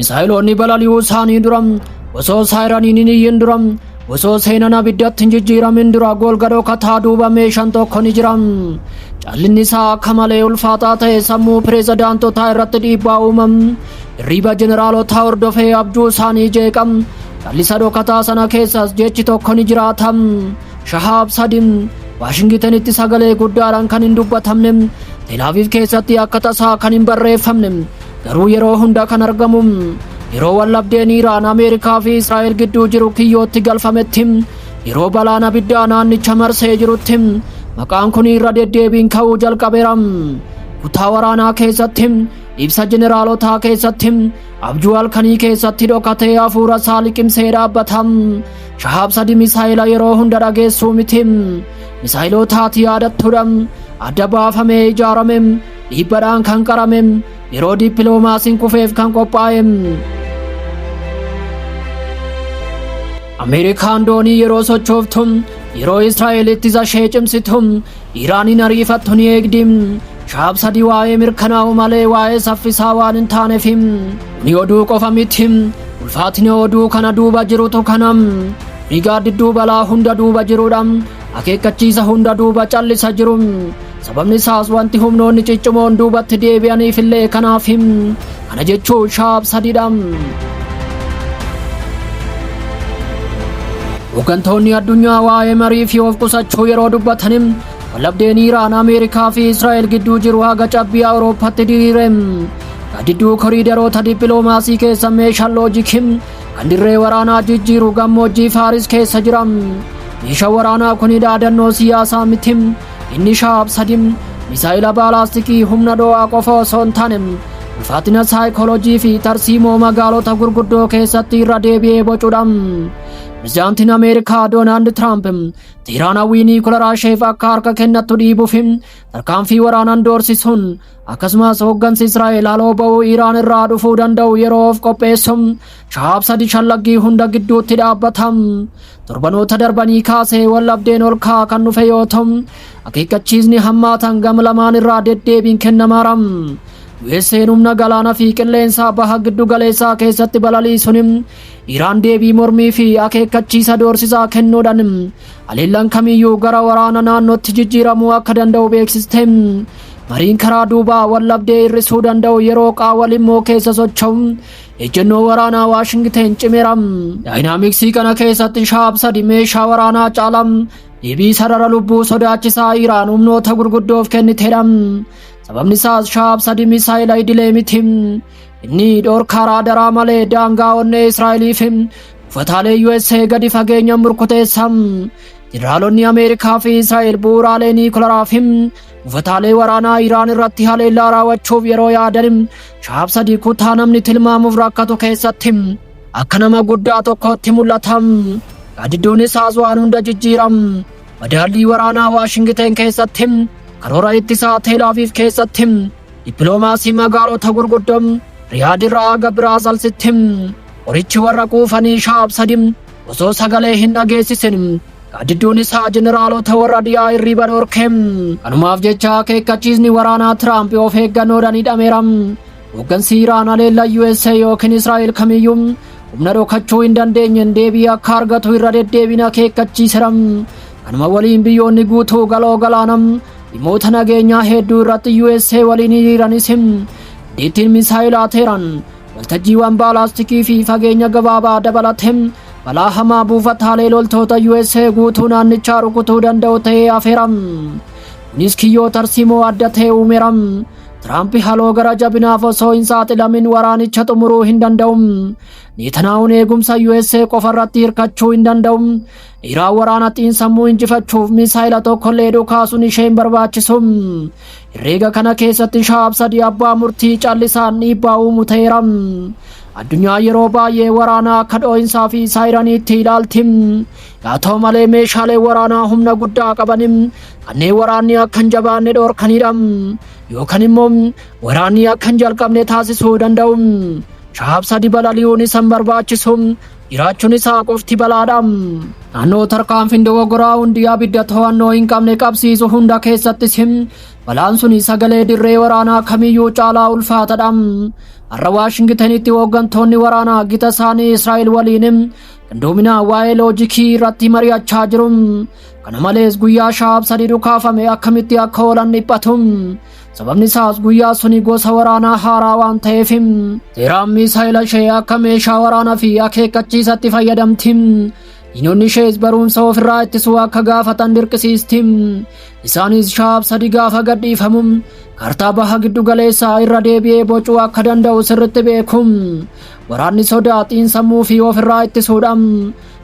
misaayilonni balali'uu isaanii duram osoo saayiraniin hin iyyin duram osoo seenan abiddatti hin jijjiiramin dura golgadoo kataa duuba meeshaan tokko ni jiram. Callinni isaa akka malee ulfaataa ta'e sammuu pireezidaantotaa irratti dhiibbaa uumam. Hirriiba jeneraalotaa hordofee abjuu isaanii jeeqam. Callisa dhokataa sana keessas jechi tokko ni jiraatam. Shahaab Sadim Waashingitanitti sagalee guddaadhaan kan hin dubbatamne, Teelaaviif keessatti akka tasaa kan hin barreeffamne, garuu yeroo hunda kan argamu. Yeroo wallabdeen Iraan, Ameerikaa fi Israa'el gidduu jiru kiyyootti galfametti, yeroo balaan abiddaa naannicha marsee jirutti, maqaan kun irra deddeebiin ka'uu jalqabeera. Kutaa waraanaa keessatti, ibsa jeneraalotaa keessatti, abjuu halkanii keessatti dhokatee hafuura isaa liqimsee dhaabbata. Shahaab Sadim misaayila yeroo hunda dhageessuu miti. Misaayilotaati yaadattuudha. Adda baafamee ijaarame, dhiibbadhaan kan qarame, yeroo dippiloomaasiin kufeef kan qophaa'e. Ameerikaan doonii yeroo sochooftu, yeroo Israa'el ittisa ishee cimsitu, Iraaniin ariifattu ni eegdi. Shahaab Sadim waa'ee mirkanaa'u malee waa'ee saffisaa waan hin taaneef ni oduu qofa miti. Ulfaatina oduu kana duuba jirutu kanam. Ni gaaddidduu balaa hunda duuba jirudha. Akeekkachiisa hunda duuba callisa jiru. Sababni isaas wanti humnoonni ciccimoon duubatti deebi'aniif illee kanaaf. Kana jechuun Shahaab Sadidha. Hooggantoonni addunyaa waa'ee marii fi of qusachuu yeroo dubbatan, wallabdeen Iraan, Ameerikaa fi Israa'el gidduu jiru haga cabbii Awurooppaatti diriire. Gaaddidduu koriidaroota dippiloomaasii keessa meeshaan loojikii kan dirree waraanaa jijjiiru gammoojjii Faaris keessa jira. Meeshaan waraanaa kun dhaadannoo siyaasaa miti. Inni Shahaab Sadim misaayila baalaastikii humna dho'aa qofa osoo hin taane, ulfaatina saayikooloojii fi tarsiimoo magaalota gurguddoo keessatti irra deebi'ee bocuudha. Pireezidaantiin Ameerikaa Doonaald Tiraamp Teheraan hawwii Niikolaraa isheef akka harka kennattu dhiibuuf tarkaanfii waraanaan doorsisuun, akkasumas hooggansi Israa'el haaloo ba'uu Iraan irraa dhufuu danda'u yeroo of qopheessu Shahaab Sadim shallaggii hunda gidduutti dhaabbata. Torbanoota darbanii kaasee wallabdeen ol ka'aa kan dhufe yoo ta'u, akeekkachiisni hammaatan gama lamaan irraa deddeebiin kennamaara. USA'n humna galaana fi qilleensaa baha giddu galeessaa keessatti balaliisuun Iraan deebii mormii fi akeekkachiisa doorsisaa kennuudhaan haleellaan kamiyyuu gara waraana naannootti jijjiiramuu akka danda'u beeksiste. Mariin karaa duubaa wallabdee hir'isuu danda'u yeroo qaawwal immoo keessa socho'u ejjennoo waraanaa Waashingiteen cimeera. Daayinaamiksii kana keessatti Shahaab Sadim meeshaa waraanaa caalaa deebii sarara lubbuu sodaachisaa Iraan humnoota gurguddoof kenniteedha. Sababni isaas Shahaab Sadim misaayila idilee miti. Inni dhorkaa raadaraa malee daangaa onnee Israa'eliif uffatalee USA gadi fageenya murkuteessa. Jeneraalonni Ameerikaa fi Israa'el bu'uuraalee Niikolaraa fi uffatalee waraanaa Iraan irratti haleellaa raawwachuuf yeroo yaadan, Shahaab Sadim kutaa namni tilmaamuuf rakkatu keessatti akka nama guddaa tokkotti mul'ata. Gaaddidduun isaas waan hunda jijjiira. Madaallii waraanaa Waashingiteen keessatti, karoora ittisaa Teelaaviif keessatti, dippiloomaasii magaalota gurguddoo Riyaad irraa haga Biraazilsitti, qorichi warra quufanii Shahaab Sadim osoo sagalee hin dhageessisin, gaaddidduun isaa jeneraalota warra dhiyaa hirriiba dhorke. Kanumaaf jecha akeekkachiisni waraanaa Tiraamp of eeggannoodhaan hidhameera. Hooggansi Iraan haleellaa USA yookiin Israa'el kamiyyuu humna dhokachuu hin dandeenyeen deebii akka argatu irra deddeebiin akeekkachiiseera. Kanuma waliin biyyoonni guutuu galoo galaanaa dhimmoota nageenyaa hedduu irratti USA waliin hiriiranis deettiin misaayilaa Teheraan waltajjiiwwan baalaastikii fi fageenya gabaabaa dabalatee balaa hamaa buufataalee loltoota USA guutuu naannichaa rukutuu danda'u ta'ee hafeera. Kunis kiyyoo tarsiimoo adda ta'e uumeera. Tiraamp haaloo gara jabinaaf osoo hin saaxilamin waraanicha xumuruu hin danda'u. Netanyahuun eegumsa USA qofa irratti hirkachuu hin danda'u. Iraan waraana xiinsammuu injifachuuf misaayila tokkollee dhukaasuun ishee hin barbaachisu. Herreega kana keessatti Shahaab Sadim abbaa murtii callisaan dhiibbaa uumu ta'eera. Addunyaa yeroo baay'ee waraana akka dhoo'insaa fi saayiraniitti ilaalti. Haa ta'u malee meeshaalee waraanaa humna guddaa qaban kanneen waraanni akka hin jabaanne dhorkanidha. Yookaan immoo waraanni akka hin jalqabne taasisuu danda'u. Shahaab Sadim balali'uun isa hin barbaachisu. Jiraachuun isaa qofti balaadha. Naannoo tarkaanfiin dogoggoraa hundi abidda to'annoo hin qabne qabsiisu hunda keessattis balaan sun sagalee dirree waraanaa kamiyyuu caalaa ulfaataadha. har'a Waashingtanitti hooggantoonni waraanaa gita isaanii Israa'el waliinim qindoomina waa'ee loojikii irratti mari'achaa jiru. Kana malees guyyaa shaab sadii dhukaafame akkamitti akka oolan dhiphatu. Sababni isaas guyyaa suni gosa waraanaa haaraa waan ta'eef Iraan misaa'ila ishee akka meeshaa waraanaa fi akeekkachiisatti fayyadamti. Diinonni ishees barumsa ofirraa ittisuu akka gaafatan dirqisiisti. Isaanis shaab sadii gaafa gadhiifamu kaartaa baha giddu galeessaa irra deebi'ee bocuu akka danda'u sirriitti beeku. Waraanni sodaa xiinsammuu fi ofirraa ittisuudhaan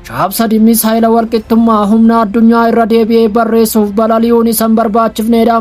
shaab sadii misaa'ila walqixxummaa humna addunyaa irra deebi'ee barreessuuf balali'uun isaan barbaachifneedha.